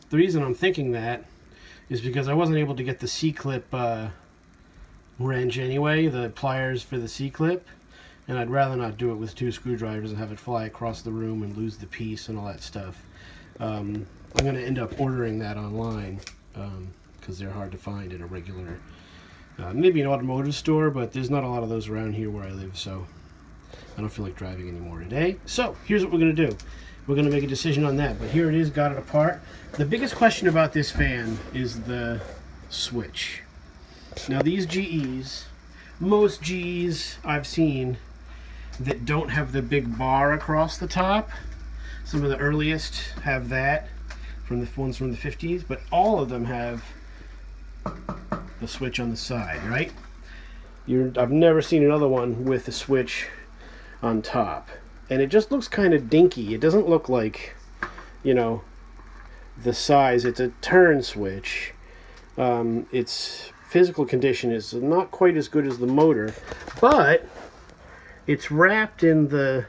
the reason I'm thinking that is because I wasn't able to get the C-clip wrench anyway, the pliers for the C-clip, and I'd rather not do it with 2 screwdrivers and have it fly across the room and lose the piece and all that stuff. I'm going to end up ordering that online because they're hard to find at a regular, maybe an automotive store, but there's not a lot of those around here where I live, so I don't feel like driving anymore today. So here's what we're going to do. We're going to make a decision on that, but here it is, got it apart. The biggest question about this fan is the switch. Now these GEs, most GEs I've seen that don't have the big bar across the top, some of the earliest have that, from the ones from the 50s, but all of them have the switch on the side, right? I've never seen another one with the switch on top. And it just looks kind of dinky. It doesn't look like, you know, the size. It's a turn switch. Its physical condition is not quite as good as the motor, but it's wrapped in the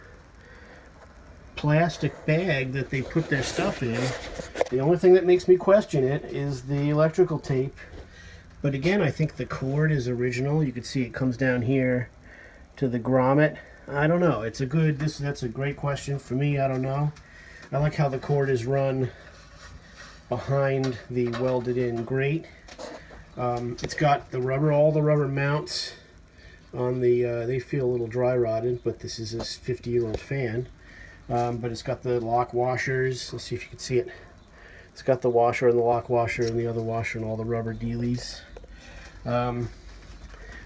plastic bag that they put their stuff in. The only thing that makes me question it is the electrical tape. But again, I think the cord is original. You can see it comes down here to the grommet. I don't know. It's a good, that's a great question for me. I don't know. I like how the cord is run behind the welded in grate. It's got the rubber, all the rubber mounts on the, they feel a little dry rotted, but this is a 50-year-old fan. But it's got the lock washers. Let's see if you can see it. It's got the washer and the lock washer and the other washer and all the rubber dealies.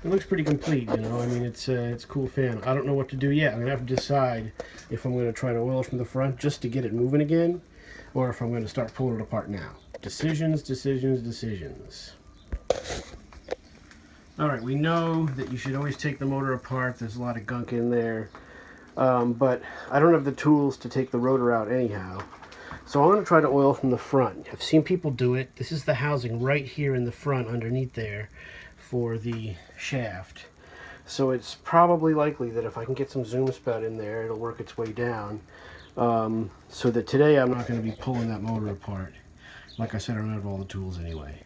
It looks pretty complete, you know. I mean, it's a cool fan. I don't know what to do yet. I'm gonna have to decide if I'm gonna try to oil it from the front just to get it moving again, or if I'm gonna start pulling it apart now. Decisions, decisions, decisions. All right, we know that you should always take the motor apart. There's a lot of gunk in there, but I don't have the tools to take the rotor out anyhow. So I'm gonna try to oil from the front. I've seen people do it. This is the housing right here in the front underneath there for the shaft. So it's probably likely that if I can get some zoom spout in there, it'll work its way down. So that today I'm not going to be pulling that motor apart. Like I said, I don't have all the tools anyway.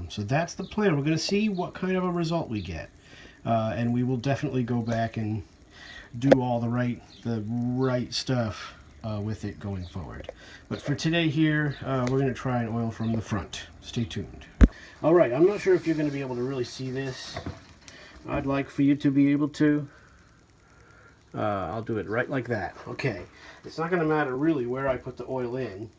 So that's the plan. We're going to see what kind of a result we get. And we will definitely go back and do all the right stuff with it going forward. But for today here, we're going to try and oil from the front. Stay tuned. All right, I'm not sure if you're going to be able to really see this. I'd like for you to be able to. I'll do it right like that. Okay, it's not going to matter really where I put the oil in,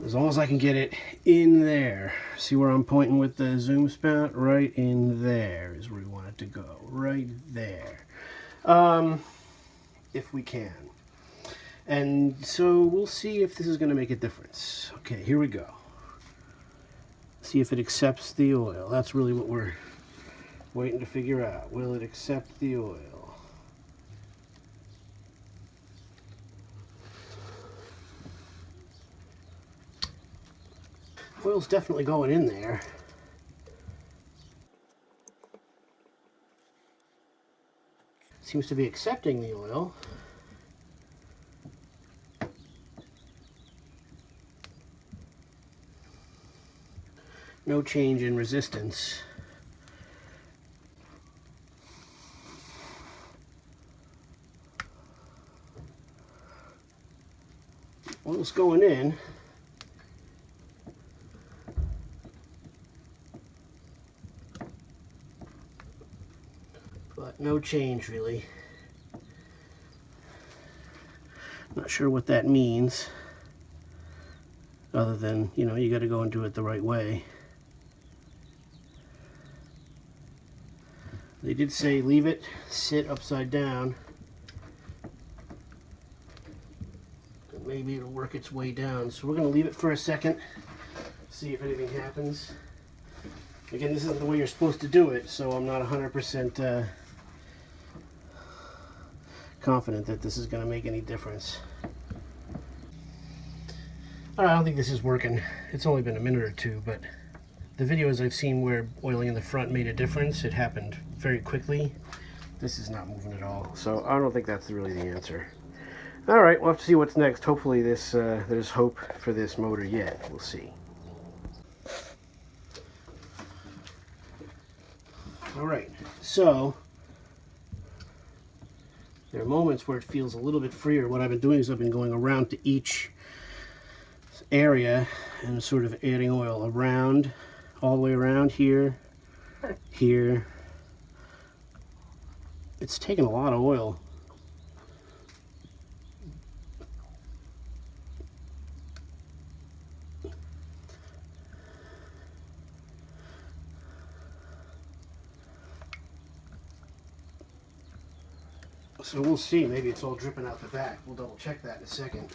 as long as I can get it in there. See where I'm pointing with the zoom spout? Right in there is where we want it to go. Right there. If we can. And so we'll see if this is going to make a difference. Okay, here we go. See if it accepts the oil. That's really what we're waiting to figure out. Will it accept the oil? Oil's definitely going in there. Seems to be accepting the oil. No change in resistance. Oil's going in. But no change really. Not sure what that means, other than, you know, you got to go and do it the right way. They did say leave it sit upside down. Maybe it'll work its way down. So we're going to leave it for a second, see if anything happens. Again, this isn't the way you're supposed to do it, so I'm not 100% confident that this is going to make any difference. I don't think this is working. It's only been a minute or two, but the videos I've seen where oiling in the front made a difference, it happened very quickly. This is not moving at all, so I don't think that's really the answer. All right, we'll have to see what's next. Hopefully there's hope for this motor yet. We'll see. All right, so there are moments where it feels a little bit freer. What I've been doing is I've been going around to each area and sort of adding oil around, all the way around here, here. It's taken a lot of oil. So we'll see, maybe it's all dripping out the back. We'll double check that in a second.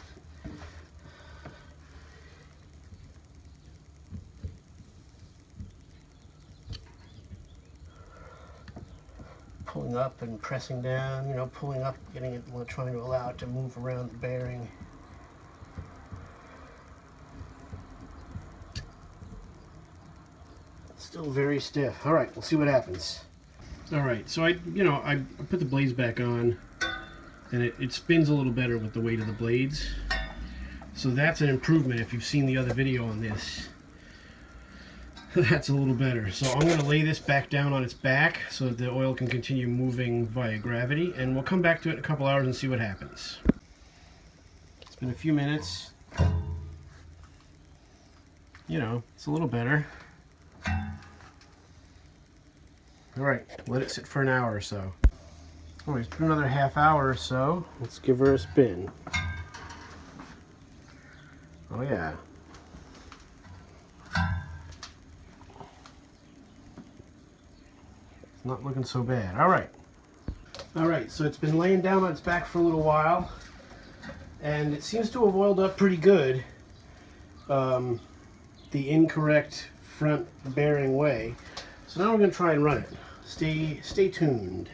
Pulling up and pressing down, you know, pulling up, getting it, trying to allow it to move around the bearing. Still very stiff. All right, we'll see what happens. All right, so I put the blades back on, and it spins a little better with the weight of the blades. So that's an improvement if you've seen the other video on this. That's a little better. So I'm going to lay this back down on its back so that the oil can continue moving via gravity, and we'll come back to it in a couple hours and see what happens. It's been a few minutes. You know, it's a little better. All right, let it sit for an hour or so. All right, it's been another half hour or so. Let's give her a spin. Oh yeah. It's not looking so bad. All right. All right, so it's been laying down on its back for a little while, and it seems to have oiled up pretty good the incorrect front bearing way. So now we're going to try and run it. Stay tuned.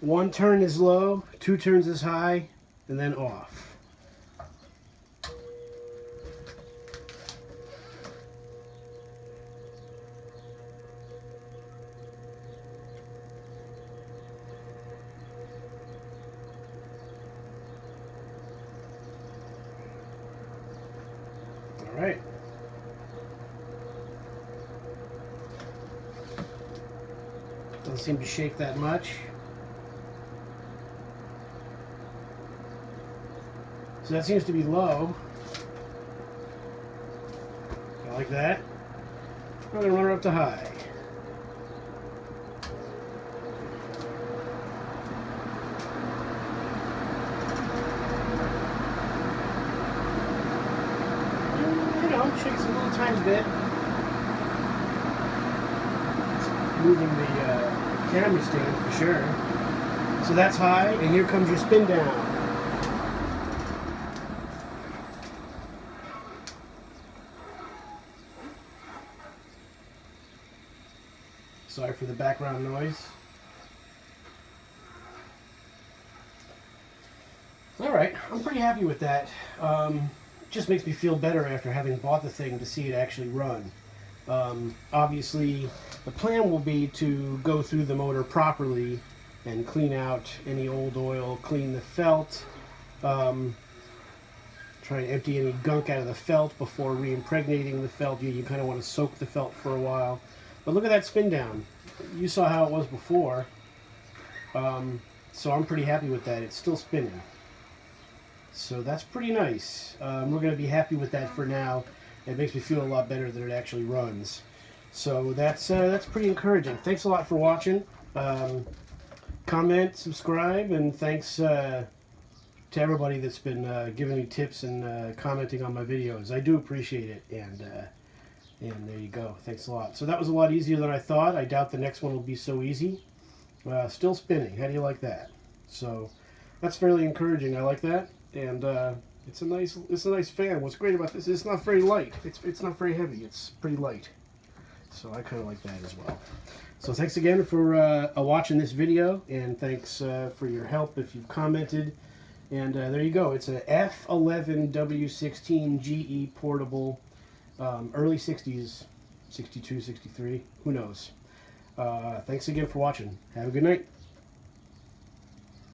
One turn is low, 2 turns is high, and then off. All right. Doesn't seem to shake that much. So that seems to be low. I like that. I'm going to run her up to high. You know, shakes a little tiny bit. It's moving the camera stand for sure. So that's high, and here comes your spin down. Sorry for the background noise. All right, I'm pretty happy with that. Just makes me feel better after having bought the thing to see it actually run. Obviously, the plan will be to go through the motor properly and clean out any old oil, clean the felt, try and empty any gunk out of the felt before re-impregnating the felt. You kind of want to soak the felt for a while. But look at that spin down. You saw how it was before. So I'm pretty happy with that. It's still spinning. So that's pretty nice. We're going to be happy with that for now. It makes me feel a lot better that it actually runs. So that's pretty encouraging. Thanks a lot for watching. Comment, subscribe, and thanks to everybody that's been giving me tips and commenting on my videos. I do appreciate it, and there you go. Thanks a lot. So that was a lot easier than I thought. I doubt the next one will be so easy. Still spinning. How do you like that? So that's fairly encouraging. I like that, and it's a nice fan. What's great about this is it's not very light. It's not very heavy. It's pretty light. So I kind of like that as well. So thanks again for watching this video, and thanks for your help if you've commented. And there you go. It's a F11W16 GE portable, early 60s, 62, 63, who knows. Thanks again for watching. Have a good night.